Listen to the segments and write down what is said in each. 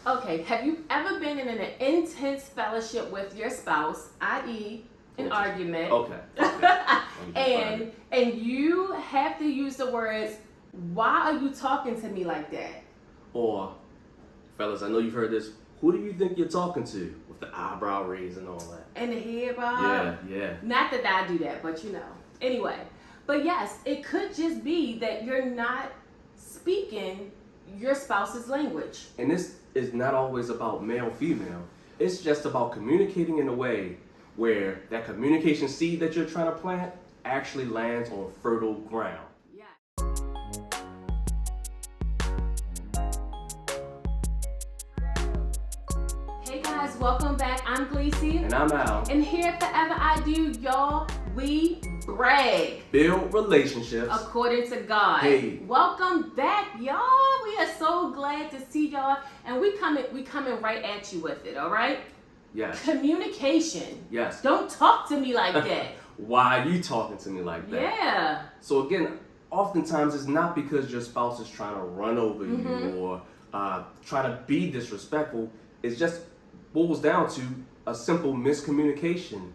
Okay, have you ever been in an intense fellowship with your spouse, i.e., an argument, Okay. and you have to use the words, "Why are you talking to me like that?" Or, fellas, I know you've heard this. Who do you think you're talking to? With the eyebrow raise and all that. And the head bob. Yeah. Not that I do that, but Anyway, but yes, it could just be that you're not speaking your spouse's language. And this is not always about male, female. It's just about communicating in a way where that communication seed that you're trying to plant actually lands on fertile ground. Yeah. Hey guys, welcome back. I'm Gleesy. And I'm Al. And here at Forever I Do, y'all, we brag. Build relationships According to God. Hey. Welcome back, y'all. We are so glad to see y'all. And we coming right at you with it, all right? Yes. Communication. Yes. Don't talk to me like that. Why are you talking to me like that? Yeah. So again, oftentimes it's not because your spouse is trying to run over you or try to be disrespectful. It just boils down to a simple miscommunication.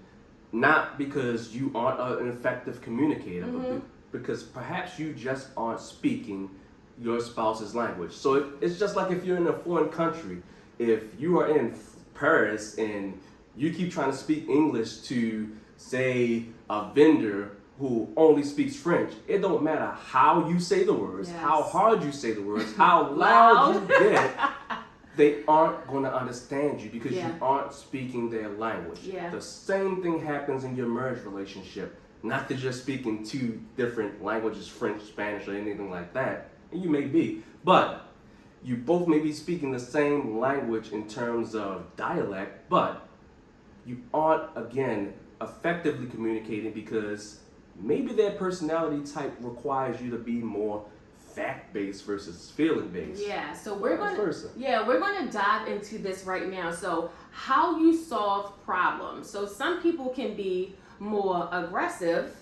Not because you aren't an effective communicator, but because perhaps you just aren't speaking your spouse's language. So it's just like if you're in a foreign country, if you are in Paris and you keep trying to speak English to, say, a vendor who only speaks French, it don't matter how you say the words, how hard you say the words, how loud you get, they aren't going to understand you because you aren't speaking their language. Yeah. The same thing happens in your marriage relationship. Not that you're speaking two different languages, French, Spanish, or anything like that, and you may be, but you both may be speaking the same language in terms of dialect, but you aren't, again, effectively communicating because maybe their personality type requires you to be more fact-based versus feeling-based. Yeah, so we're going to dive into this right now. So how you solve problems. So some people can be more aggressive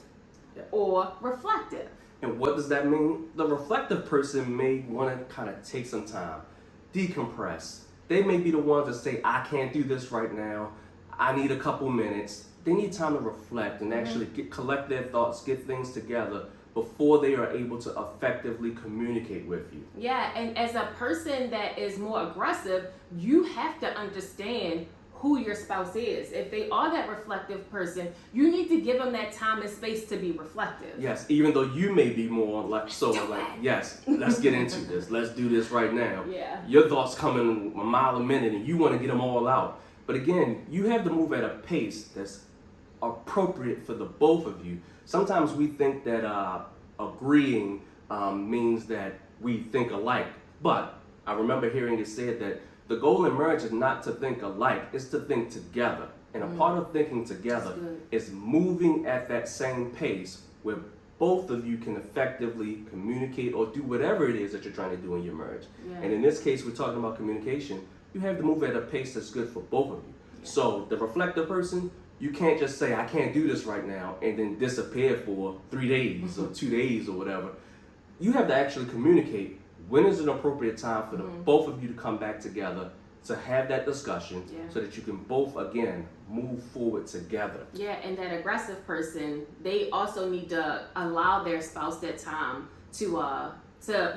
or reflective. And what does that mean? The reflective person may want to kind of take some time, decompress. They may be the ones that say, I can't do this right now. I need a couple minutes. They need time to reflect and actually collect their thoughts, get things together before they are able to effectively communicate with you. Yeah, and as a person that is more aggressive, you have to understand who your spouse is. If they are that reflective person, you need to give them that time and space to be reflective. Yes, even though you may be more like, yes, let's get into this. Let's do this right now. Yeah. Your thoughts coming a mile a minute and you want to get them all out. But again, you have to move at a pace that's appropriate for the both of you. Sometimes we think that agreeing means that we think alike. But I remember hearing it said that the goal in marriage is not to think alike, it's to think together. And a part of thinking together is moving at that same pace where both of you can effectively communicate or do whatever it is that you're trying to do in your marriage. Yeah. And in this case, we're talking about communication. You have to move at a pace that's good for both of you. Yeah. So the reflective person, you can't just say, I can't do this right now, and then disappear for 3 days or 2 days or whatever. You have to actually communicate when is an appropriate time for the both of you to come back together to have that discussion so that you can both, again, move forward together. Yeah, and that aggressive person, they also need to allow their spouse that time to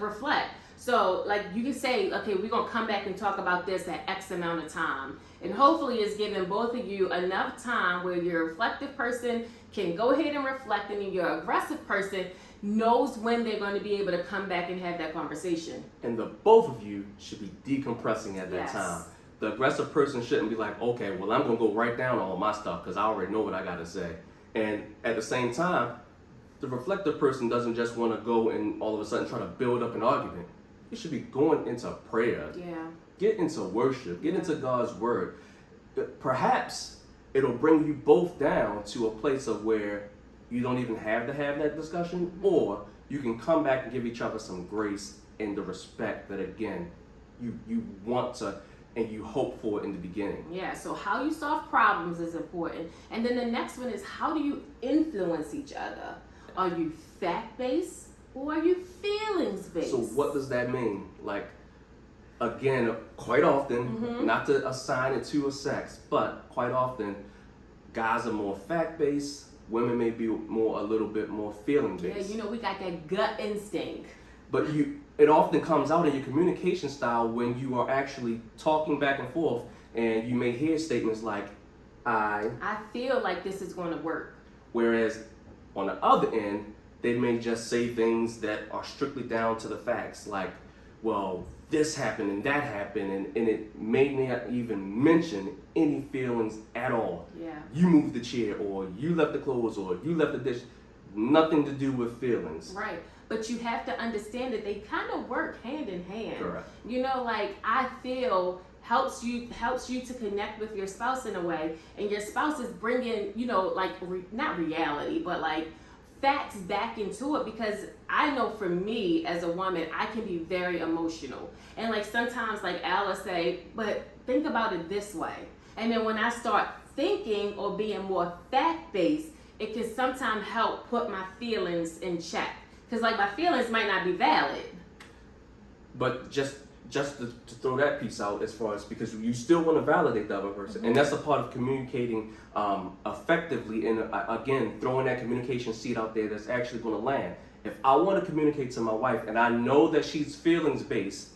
reflect. So, like, you can say, okay, we're going to come back and talk about this at X amount of time. And hopefully it's giving both of you enough time where your reflective person can go ahead and reflect, and then your aggressive person knows when they're going to be able to come back and have that conversation. And the both of you should be decompressing at that time. The aggressive person shouldn't be like, okay, well, I'm going to go write down all my stuff because I already know what I got to say. And at the same time, the reflective person doesn't just want to go and all of a sudden try to build up an argument. You should be going into prayer. Yeah. Get into worship. Get into God's word. Perhaps it'll bring you both down to a place of where you don't even have to have that discussion, or you can come back and give each other some grace and the respect that, again, you want to and you hope for in the beginning. Yeah, so how you solve problems is important. And then the next one is, how do you influence each other? Are you fact-based or are you feelings-based? So what does that mean? Like, again, quite often, Mm-hmm. not to assign it to a sex, but quite often, guys are more fact-based, women may be a little bit more Yeah, feeling-based. you know, we got that gut instinct. But it often comes out in your communication style when you are actually talking back and forth, and you may hear statements like, I feel like this is going to work. whereas on the other end, they may just say things that are strictly down to the facts, like, well, this happened and that happened, and it may not even mention any feelings at all. Yeah. You moved the chair, or you left the clothes, or you left the dish. Nothing to do with feelings. Right. But you have to understand that they kind of work hand in hand. Correct. You know, like I feel helps you to connect with your spouse in a way, and your spouse is bringing, you know, like not reality, but like facts back into it, because I know for me as a woman, I can be very emotional, and like sometimes like Al will say, but think about it this way, and then when I start thinking or being more fact based, it can sometimes help put my feelings in check, because like my feelings might not be valid. But just to throw that piece out, as far as, because you still want to validate the other person, and that's a part of communicating effectively, and again, throwing that communication seed out there that's actually going to land. If I want to communicate to my wife and I know that she's feelings based,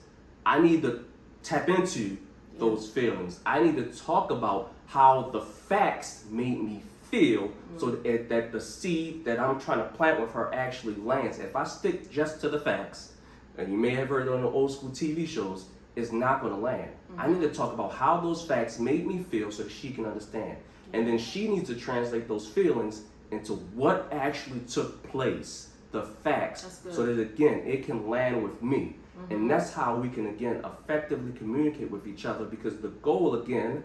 I need to tap into those feelings. I need to talk about how the facts made me feel, so that the seed that I'm trying to plant with her actually lands. If I stick just to the facts, and you may have heard it on the old school TV shows, it's not going to land. I need to talk about how those facts made me feel so that she can understand. And then she needs to translate those feelings into what actually took place, the facts, so that again, it can land with me. And that's how we can again effectively communicate with each other, because the goal again,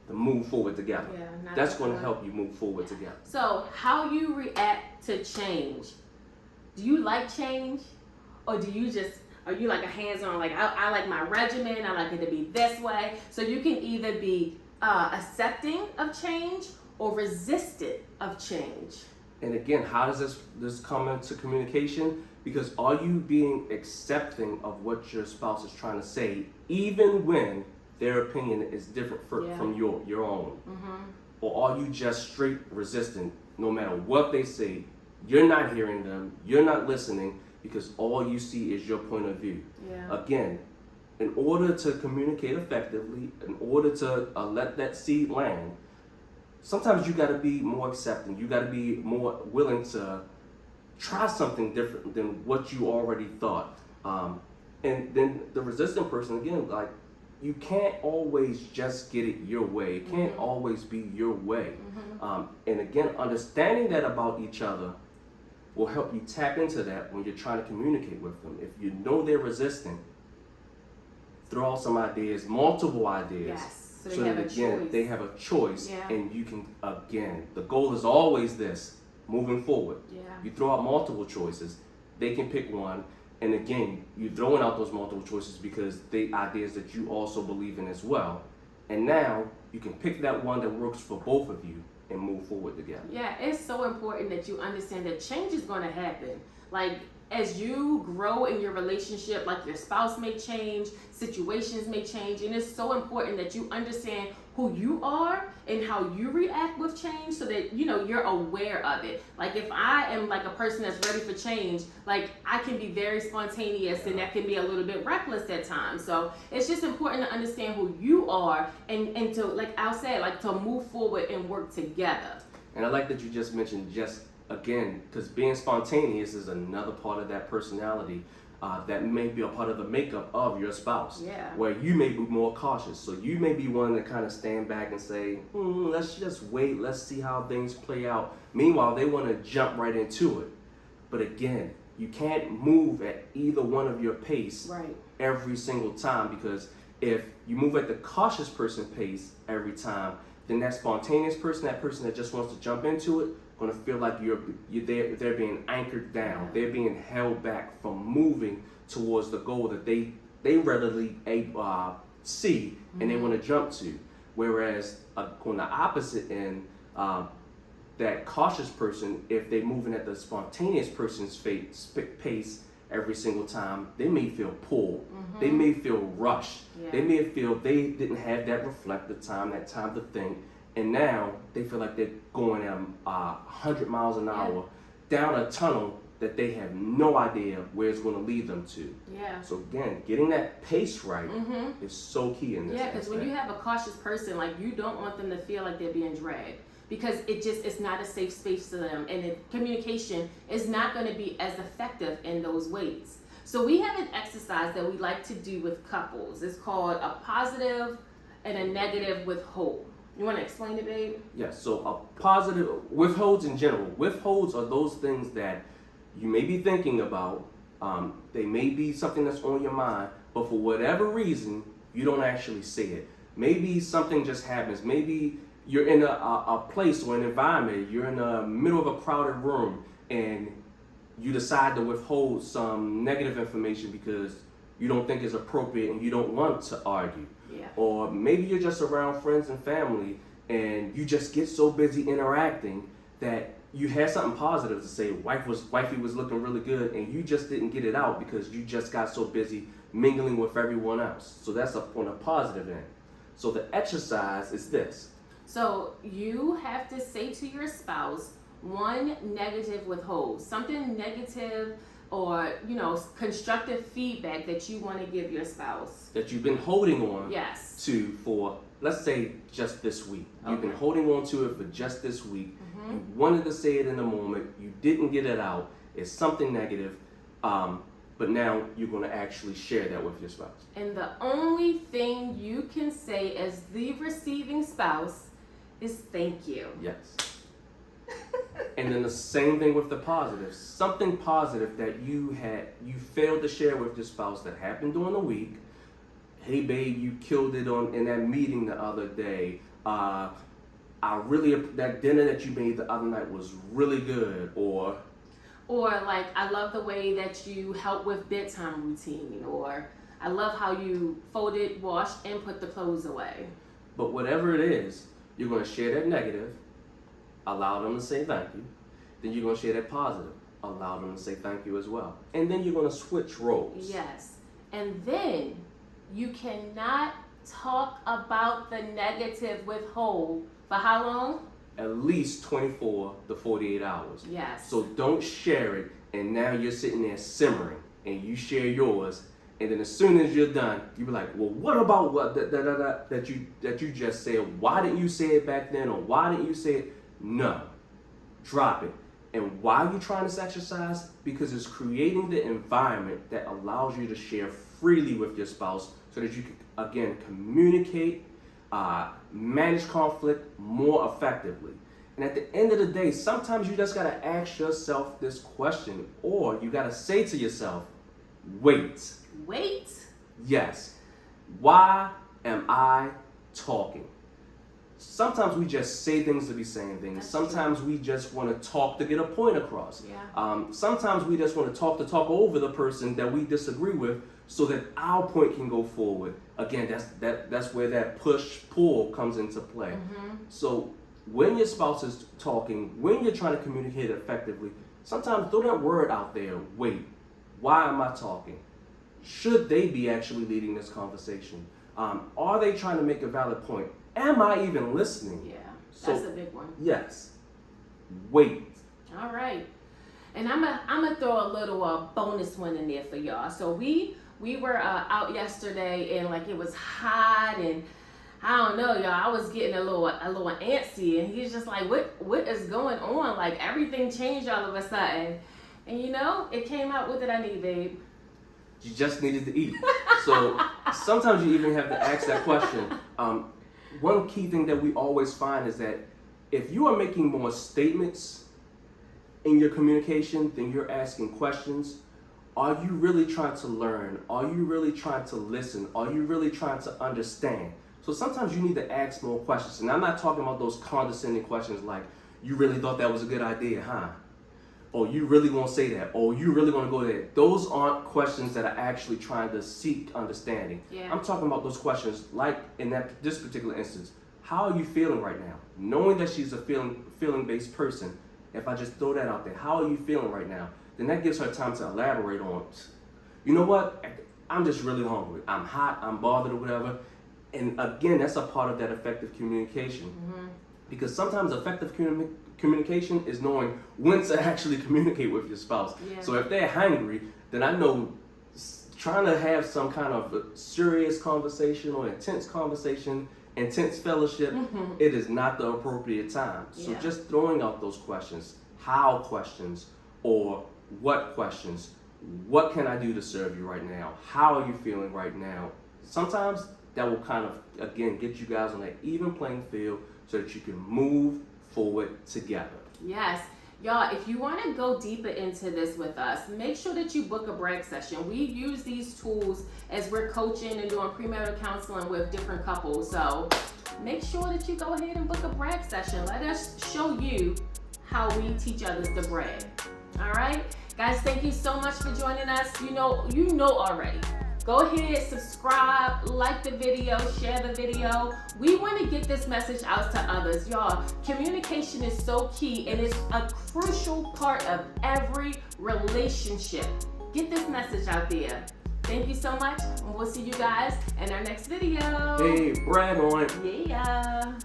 to move forward together. Yeah, that's going to help you move forward together. So how you react to change? Do you like change? Or do you just, are you like a hands-on, like I like my regimen, I like it to be this way? So you can either be accepting of change or resistant of change. And again, how does this come into communication? Because are you being accepting of what your spouse is trying to say, even when their opinion is different from your own? Or are you just straight resistant? No matter what they say, you're not hearing them, you're not listening, because all you see is your point of view. Again, in order to communicate effectively, in order to let that seed land, sometimes you got to be more accepting. You got to be more willing to try something different than what you already thought. And then the resistant person, again, like, you can't always just get it your way. It can't always be your way. And again, understanding that about each other will help you tap into that when you're trying to communicate with them. If you know they're resistant, throw out some ideas, multiple ideas. Yes, so that again, they have a choice, and you can, again, the goal is always this, moving forward. You throw out multiple choices, they can pick one, and again, you're throwing out those multiple choices because they ideas that you also believe in as well. And now you can pick that one that works for both of you and move forward together. Yeah, it's so important that you understand that change is going to happen. Like, as you grow in your relationship, like your spouse may change, situations may change, and it's so important that you understand who you are and how you react with change, so that, you know, you're aware of it. Like, if I am like a person that's ready for change, like, I can be very spontaneous, and that can be a little bit reckless at times. So it's just important to understand who you are, and to, like Al said, like, to move forward and work together. And I like that you just mentioned, just again, because being spontaneous is another part of that personality that may be a part of the makeup of your spouse. Where you may be more cautious. So you may be one to kind of stand back and say, let's just wait, let's see how things play out. Meanwhile, they want to jump right into it. But again, you can't move at either one of your pace every single time, because if you move at the cautious person pace every time, then that spontaneous person, that person that just wants to jump into it, going to feel like they're being anchored down. They're being held back from moving towards the goal that they readily see and they want to jump to. Whereas on the opposite end, that cautious person, if they're moving at the spontaneous person's pace, every single time, they may feel pulled. They may feel rushed. They may feel they didn't have that reflective time, that time to think, and now they feel like they're going at 100 miles an hour down a tunnel that they have no idea where it's going to lead them to. Yeah. So again, getting that pace right is so key in this. Yeah, because when you have a cautious person, like, you don't want them to feel like they're being dragged, because it's not a safe space to them, and communication is not going to be as effective in those ways. So we have an exercise that we like to do with couples. It's called a positive and a negative withhold. You want to explain it, babe? Yes. So a positive withholds in general. Withholds are those things that you may be thinking about. They may be something that's on your mind, but for whatever reason, you don't actually say it. Maybe something just happens. Maybe you're in a place or an environment, you're in the middle of a crowded room, and you decide to withhold some negative information because you don't think it's appropriate and you don't want to argue. Yeah. Or maybe you're just around friends and family and you just get so busy interacting that you had something positive to say. Wifey was looking really good, and you just didn't get it out because you just got so busy mingling with everyone else. So that's on a positive end. So the exercise is this. So you have to say to your spouse one negative withhold, something negative or, constructive feedback that you want to give your spouse. That you've been holding on Yes. to for, let's say, just this week. You've been holding on to it for just this week. You wanted to say it in the moment. You didn't get it out. It's something negative. But now you're going to actually share that with your spouse. And the only thing you can say as the receiving spouse is thank you. Yes. And then the same thing with the positive. Something positive that you failed to share with your spouse that happened during the week. Hey babe, you killed it in that meeting the other day. That dinner that you made the other night was really good. Or like, I love the way that you help with bedtime routine. Or I love how you folded, washed, and put the clothes away. But whatever it is, you're going to share that negative, allow them to say thank you. Then you're going to share that positive, allow them to say thank you as well. And then you're going to switch roles. Yes. And then you cannot talk about the negative withhold for how long? At least 24 to 48 hours. Yes. So don't share it, and now you're sitting there simmering, and you share yours, and then as soon as you're done, you be like, well, what about that you just said? Why didn't you say it back then, or why didn't you say it? No, drop it. And why are you trying this exercise? Because it's creating the environment that allows you to share freely with your spouse so that you can, again, communicate, manage conflict more effectively. And at the end of the day, sometimes you just got to ask yourself this question, or you got to say to yourself, wait. Wait? Yes. Why am I talking? Sometimes we just say things to be saying things. That's Sometimes we just want to talk to get a point across. Yeah. Sometimes we just want to talk over the person that we disagree with so that our point can go forward. Again, that's where that push-pull comes into play. So when your spouse is talking, when you're trying to communicate effectively, sometimes throw that word out there, wait, why am I talking? Should they be actually leading this conversation? Are they trying to make a valid point? Am I even listening? Yeah, that's a big one. Yes. Wait. All right. And I'm gonna throw a little bonus one in there for y'all. So we were out yesterday, and like, it was hot, and I don't know, y'all, I was getting a little antsy, and he's just like, what is going on? Like, everything changed all of a sudden. And it came out, what did I need, babe? You just needed to eat. So sometimes you even have to ask that question. One key thing that we always find is that if you are making more statements in your communication than you're asking questions, are you really trying to learn? Are you really trying to listen? Are you really trying to understand? So sometimes you need to ask more questions. And I'm not talking about those condescending questions like, you really thought that was a good idea, huh? Or you really gonna say that? Or you really gonna go there? Those aren't questions that are actually trying to seek understanding. Yeah. I'm talking about those questions like in this particular instance. How are you feeling right now? Knowing that she's a feeling-based person, if I just throw that out there, how are you feeling right now? then that gives her time to elaborate on, you know what, I'm just really hungry. I'm hot, I'm bothered or whatever. And again, that's a part of that effective communication. Because sometimes effective communication is knowing when to actually communicate with your spouse. Yeah. So if they're hungry, then I know trying to have some kind of serious conversation or intense conversation, intense fellowship, it is not the appropriate time. So Yeah. just throwing out those questions, how questions, or what questions, what can I do to serve you right now? How are you feeling right now? Sometimes that will kind of, again, get you guys on that even playing field so that you can move forward together. Yes. Y'all, if you want to go deeper into this with us, make sure that you book a brag session. We use these tools as we're coaching and doing premarital counseling with different couples. So make sure that you go ahead and book a brag session. Let us show you how we teach others to brag. All right? Guys, thank you so much for joining us. You know already. Go ahead, subscribe, like the video, share the video. We want to get this message out to others. Y'all, communication is so key and it's a crucial part of every relationship. Get this message out there. Thank you so much, and we'll see you guys in our next video. Hey, brag on it. Yeah.